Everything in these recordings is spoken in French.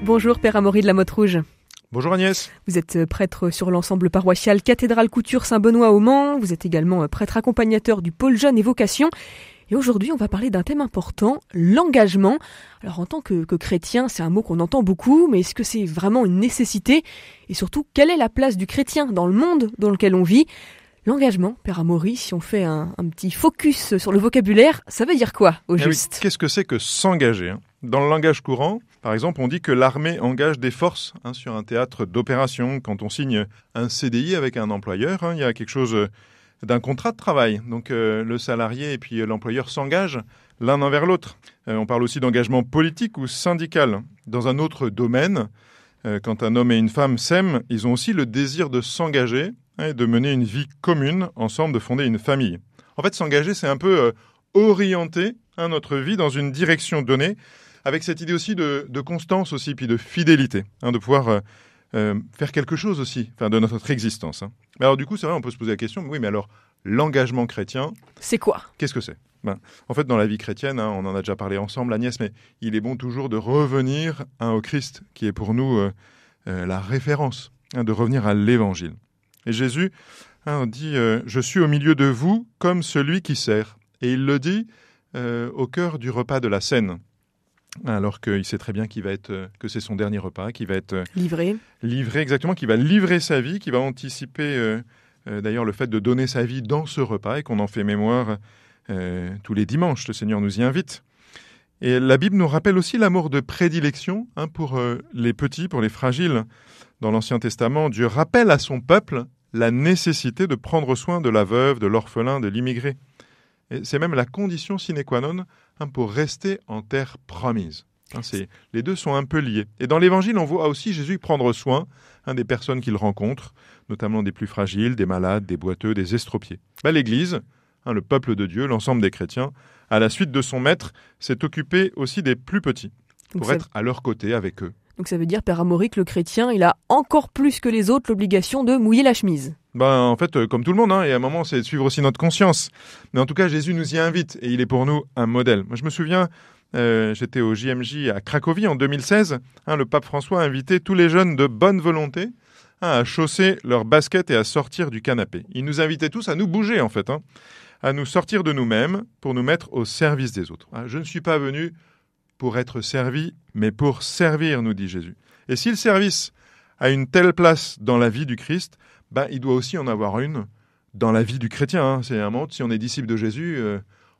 Bonjour Père Amaury de la Motte Rouge. Bonjour Agnès. Vous êtes prêtre sur l'ensemble paroissial Cathédrale Couture Saint-Benoît au Mans. Vous êtes également prêtre accompagnateur du pôle Jeunes et Vocations. Et aujourd'hui, on va parler d'un thème important, l'engagement. Alors en tant que chrétien, c'est un mot qu'on entend beaucoup, mais est-ce que c'est vraiment une nécessité ? Et surtout, quelle est la place du chrétien dans le monde dans lequel on vit ? L'engagement, Père Amaury, si on fait un petit focus sur le vocabulaire, ça veut dire quoi au juste ? Oui, qu'est-ce que c'est que s'engager ? Dans le langage courant, par exemple, on dit que l'armée engage des forces sur un théâtre d'opération. Quand on signe un CDI avec un employeur, il y a quelque chose d'un contrat de travail. Donc le salarié et puis l'employeur s'engagent l'un envers l'autre. On parle aussi d'engagement politique ou syndical. Dans un autre domaine, quand un homme et une femme s'aiment, ils ont aussi le désir de s'engager et de mener une vie commune, ensemble, de fonder une famille. En fait, s'engager, c'est un peu orienter notre vie dans une direction donnée, avec cette idée aussi de constance aussi, puis de fidélité, de pouvoir faire quelque chose aussi, de notre existence. Mais alors du coup, c'est vrai, on peut se poser la question, oui, mais alors, l'engagement chrétien... C'est quoi ? Qu'est-ce que c'est ? En fait, dans la vie chrétienne, on en a déjà parlé ensemble, Agnès, mais il est bon toujours de revenir au Christ, qui est pour nous la référence, de revenir à l'Évangile. Et Jésus dit « Je suis au milieu de vous comme celui qui sert ». Et il le dit au cœur du repas de la Cène, alors qu'il sait très bien que c'est son dernier repas, qu'il va être livré exactement, qu'il va livrer sa vie, qu'il va anticiper d'ailleurs le fait de donner sa vie dans ce repas et qu'on en fait mémoire tous les dimanches. Le Seigneur nous y invite. Et la Bible nous rappelle aussi l'amour de prédilection pour les petits, pour les fragiles. Dans l'Ancien Testament, Dieu rappelle à son peuple la nécessité de prendre soin de la veuve, de l'orphelin, de l'immigré. Et c'est même la condition sine qua non pour rester en terre promise. Les deux sont un peu liés. Et dans l'Évangile, on voit aussi Jésus prendre soin des personnes qu'il rencontre, notamment des plus fragiles, des malades, des boiteux, des estropiés. L'Église, le peuple de Dieu, l'ensemble des chrétiens, à la suite de son maître, s'est occupé aussi des plus petits, pour être à leur côté avec eux. Donc ça veut dire, Père Amaury, que le chrétien, il a encore plus que les autres l'obligation de mouiller la chemise. En fait, comme tout le monde, et à un moment, c'est de suivre aussi notre conscience. Mais en tout cas, Jésus nous y invite et il est pour nous un modèle. Moi, je me souviens, j'étais au JMJ à Cracovie en 2016. Le pape François a invité tous les jeunes de bonne volonté à chausser leurs baskets et à sortir du canapé. Il nous invitait tous à nous bouger, en fait, à nous sortir de nous-mêmes pour nous mettre au service des autres. Je ne suis pas venu pour être servi, mais pour servir, nous dit Jésus. Et si le service a une telle place dans la vie du Christ, il doit aussi en avoir une dans la vie du chrétien. C'est un moment, si on est disciple de Jésus,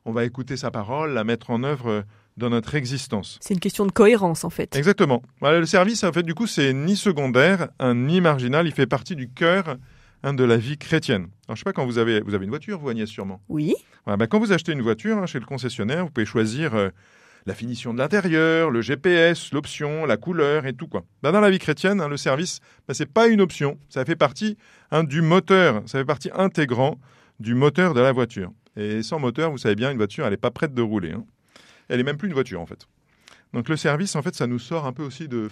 on va écouter sa parole, la mettre en œuvre dans notre existence. C'est une question de cohérence, en fait. Exactement. Le service, en fait, du coup, c'est ni secondaire, ni marginal. Il fait partie du cœur de la vie chrétienne. Alors, je ne sais pas, quand vous avez une voiture, vous, Agnès, sûrement. Oui. Quand vous achetez une voiture chez le concessionnaire, vous pouvez choisir la finition de l'intérieur, le GPS, l'option, la couleur et tout, quoi. Dans la vie chrétienne, le service, c'est pas une option. Ça fait partie du moteur. Ça fait partie intégrante du moteur de la voiture. Et sans moteur, vous savez bien, une voiture, elle n'est pas prête de rouler. Elle n'est même plus une voiture, en fait. Donc le service, en fait, ça nous sort un peu aussi de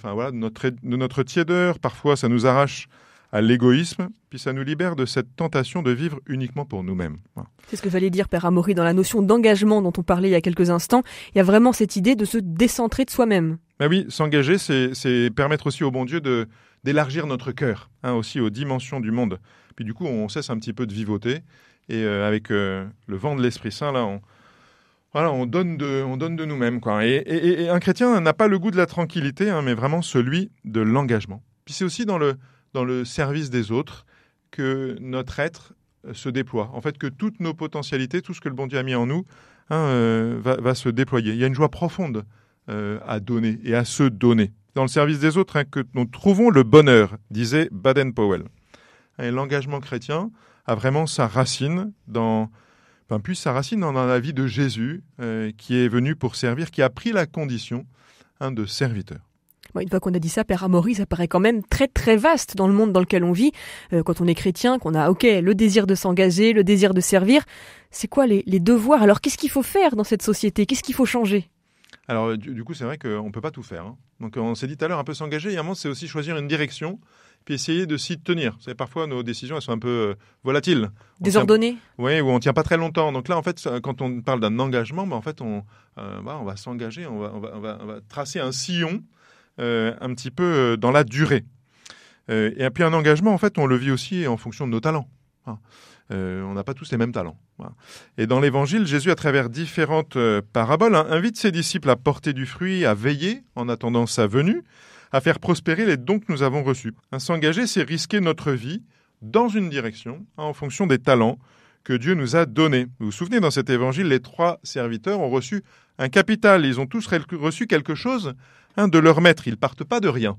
notre tiédeur. Parfois, ça nous arrache à l'égoïsme, puis ça nous libère de cette tentation de vivre uniquement pour nous-mêmes. Voilà. C'est ce que j'allais dire, Père Amaury, dans la notion d'engagement dont on parlait il y a quelques instants. Il y a vraiment cette idée de se décentrer de soi-même. Oui, s'engager, c'est permettre aussi au bon Dieu d'élargir notre cœur, aussi aux dimensions du monde. Puis du coup, on cesse un petit peu de vivoter, et avec le vent de l'Esprit Saint, là, on donne de nous-mêmes, quoi. Et un chrétien n'a pas le goût de la tranquillité, mais vraiment celui de l'engagement. Puis c'est aussi dans le service des autres que notre être se déploie. En fait, que toutes nos potentialités, tout ce que le bon Dieu a mis en nous, va se déployer. Il y a une joie profonde à donner et à se donner. Dans le service des autres, que nous trouvons le bonheur, disait Baden-Powell. Et l'engagement chrétien a vraiment sa racine dans la vie de Jésus, qui est venu pour servir, qui a pris la condition de serviteur. Une fois qu'on a dit ça, Père Amaury, ça paraît quand même très très vaste dans le monde dans lequel on vit. Quand on est chrétien, qu'on a le désir de s'engager, le désir de servir, c'est quoi les devoirs ? Alors qu'est-ce qu'il faut faire dans cette société ? Qu'est-ce qu'il faut changer ? Alors du coup, c'est vrai qu'on ne peut pas tout faire. Donc on s'est dit tout à l'heure, un peu s'engager, et à un moment, c'est aussi choisir une direction, puis essayer de s'y tenir. Vous savez, parfois, nos décisions, elles sont un peu volatiles. Désordonnées ? Oui, ou on ne tient pas très longtemps. Donc là, en fait, quand on parle d'un engagement, en fait, on va s'engager, on va tracer un sillon un petit peu dans la durée. Et puis un engagement, en fait, on le vit aussi en fonction de nos talents. On n'a pas tous les mêmes talents. Voilà. Et dans l'Évangile, Jésus, à travers différentes paraboles, invite ses disciples à porter du fruit, à veiller en attendant sa venue, à faire prospérer les dons que nous avons reçus. S'engager, c'est risquer notre vie dans une direction, en fonction des talents que Dieu nous a donnés. Vous vous souvenez, dans cet Évangile, les 3 serviteurs ont reçu un capital. Ils ont tous reçu quelque chose de leur maître. Ils ne partent pas de rien.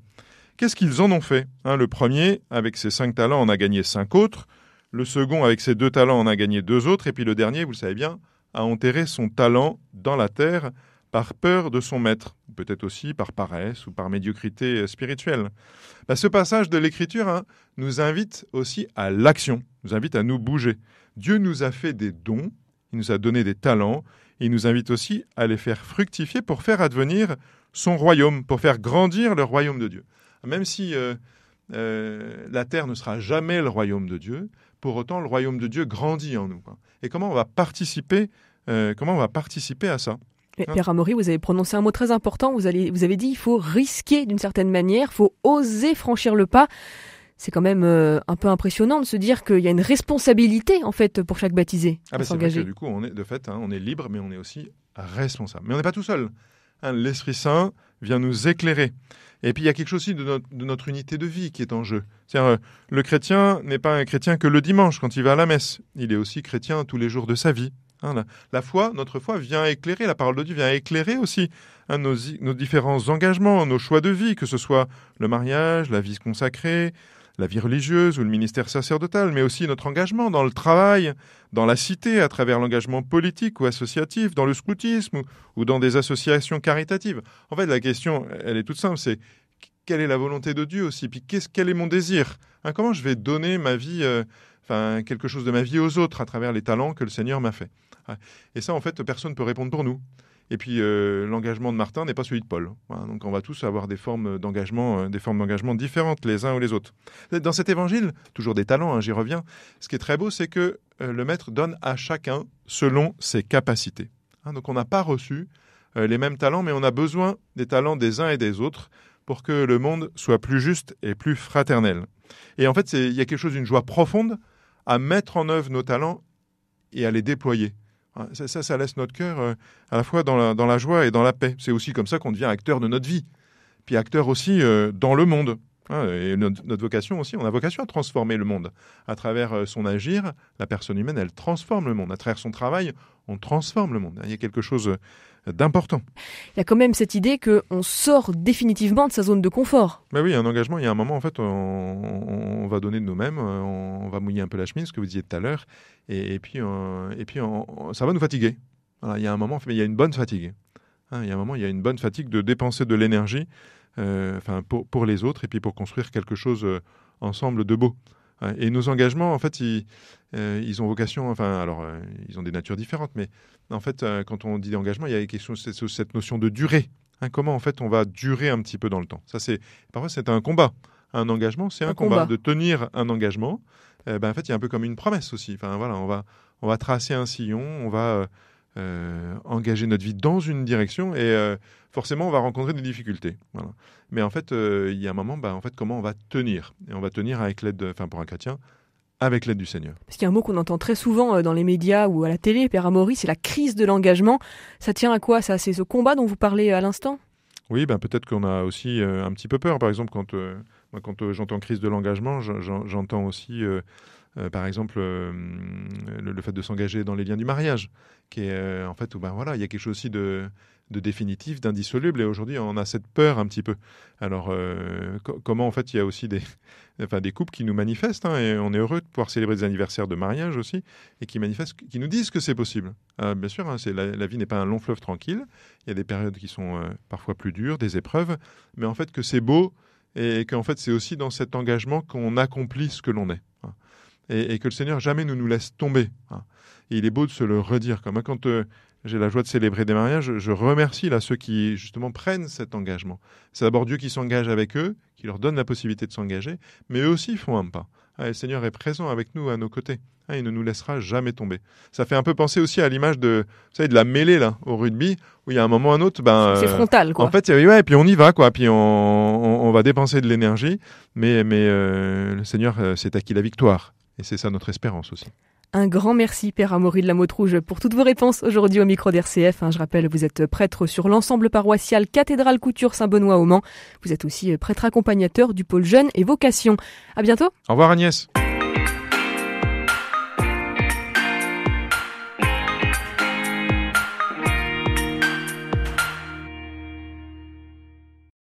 Qu'est-ce qu'ils en ont fait ? Le premier, avec ses 5 talents, en a gagné 5 autres. Le second, avec ses 2 talents, en a gagné 2 autres. Et puis le dernier, vous le savez bien, a enterré son talent dans la terre par peur de son maître, peut-être aussi par paresse ou par médiocrité spirituelle. Ce passage de l'Écriture nous invite aussi à l'action, nous invite à nous bouger. Dieu nous a fait des dons, il nous a donné des talents, et il nous invite aussi à les faire fructifier pour faire advenir son royaume, pour faire grandir le royaume de Dieu. Même si la terre ne sera jamais le royaume de Dieu, pour autant le royaume de Dieu grandit en nous. Et comment on va participer à ça ? Père Amaury, vous avez prononcé un mot très important, vous avez dit il faut risquer d'une certaine manière, il faut oser franchir le pas. C'est quand même un peu impressionnant de se dire qu'il y a une responsabilité en fait pour chaque baptisé à s'engager. C'est vrai que, du coup, on est libre, mais on est aussi responsable. Mais on n'est pas tout seul. L'Esprit Saint vient nous éclairer. Et puis il y a quelque chose aussi de notre unité de vie qui est en jeu. C'est-à-dire, le chrétien n'est pas un chrétien que le dimanche quand il va à la messe. Il est aussi chrétien tous les jours de sa vie. La foi, notre foi vient éclairer, la parole de Dieu vient éclairer aussi nos différents engagements, nos choix de vie, que ce soit le mariage, la vie consacrée, la vie religieuse ou le ministère sacerdotal, mais aussi notre engagement dans le travail, dans la cité, à travers l'engagement politique ou associatif, dans le scoutisme ou dans des associations caritatives. En fait, la question, elle est toute simple, c'est quelle est la volonté de Dieu aussi, puis quel est mon désir ? Comment je vais donner ma vie, quelque chose de ma vie aux autres à travers les talents que le Seigneur m'a fait. Et ça, en fait, personne ne peut répondre pour nous. Et puis, l'engagement de Martin n'est pas celui de Paul. Voilà, donc, on va tous avoir des formes d'engagement différentes les uns ou les autres. Dans cet évangile, toujours des talents, j'y reviens, ce qui est très beau, c'est que le Maître donne à chacun selon ses capacités. Donc, on n'a pas reçu les mêmes talents, mais on a besoin des talents des uns et des autres pour que le monde soit plus juste et plus fraternel. Et en fait, il y a quelque chose d'une joie profonde à mettre en œuvre nos talents et à les déployer. Ça laisse notre cœur à la fois dans la joie et dans la paix. C'est aussi comme ça qu'on devient acteur de notre vie, puis acteur aussi dans le monde. Et notre vocation aussi, on a vocation à transformer le monde. À travers son agir, la personne humaine, elle transforme le monde. À travers son travail, on transforme le monde. Il y a quelque chose d'important. Il y a quand même cette idée qu'on sort définitivement de sa zone de confort. Mais oui, un engagement, il y a un moment, en fait, on va donner de nous-mêmes, on va mouiller un peu la chemise, ce que vous disiez tout à l'heure, et puis ça va nous fatiguer. Voilà, il y a un moment, mais il y a une bonne fatigue. Il y a un moment, il y a une bonne fatigue de dépenser de l'énergie pour les autres et puis pour construire quelque chose ensemble de beau. Et nos engagements, en fait, ils ont vocation, ils ont des natures différentes, mais en fait, quand on dit engagement, il y a cette notion de durée. Comment, en fait, on va durer un petit peu dans le temps. Parfois, c'est un combat. Un engagement, c'est un combat. De tenir un engagement, en fait, il y a un peu comme une promesse aussi. On va tracer un sillon, on va engager notre vie dans une direction et forcément, on va rencontrer des difficultés. Voilà. Mais en fait, il y a un moment, comment on va tenir ? Et on va tenir avec l'aide, pour un chrétien, avec l'aide du Seigneur. Parce qu'il y a un mot qu'on entend très souvent dans les médias ou à la télé, Père Amaury, c'est la crise de l'engagement. Ça tient à quoi ça ? C'est ce combat dont vous parlez à l'instant ? Oui, peut-être qu'on a aussi un petit peu peur. Par exemple, quand j'entends crise de l'engagement, j'entends aussi, par exemple, le fait de s'engager dans les liens du mariage, qui est en fait où il y a quelque chose aussi de définitif, d'indissoluble, et aujourd'hui on a cette peur un petit peu. Alors comment en fait il y a aussi des couples qui nous manifestent, et on est heureux de pouvoir célébrer des anniversaires de mariage aussi, et qui nous disent que c'est possible. Bien sûr, la vie n'est pas un long fleuve tranquille, il y a des périodes qui sont parfois plus dures, des épreuves, mais en fait que c'est beau, et qu'en fait c'est aussi dans cet engagement qu'on accomplit ce que l'on est. Et que le Seigneur jamais ne nous laisse tomber. Et il est beau de se le redire. Quand j'ai la joie de célébrer des mariages, je remercie ceux qui justement prennent cet engagement. C'est d'abord Dieu qui s'engage avec eux, qui leur donne la possibilité de s'engager, mais eux aussi font un pas. le Seigneur est présent avec nous, à nos côtés. Il ne nous laissera jamais tomber. Ça fait un peu penser aussi à l'image de la mêlée là, au rugby, où il y a un moment ou un autre... c'est frontal, quoi. En fait, et puis on y va, quoi. Puis on va dépenser de l'énergie, mais le Seigneur s'est acquis la victoire. Et c'est ça notre espérance aussi. Un grand merci, Père Amaury de la Motte-Rouge, pour toutes vos réponses aujourd'hui au micro d'RCF. Je rappelle, vous êtes prêtre sur l'ensemble paroissial Cathédrale Couture Saint-Benoît au Mans. Vous êtes aussi prêtre accompagnateur du pôle Jeunes et Vocations. À bientôt. Au revoir Agnès.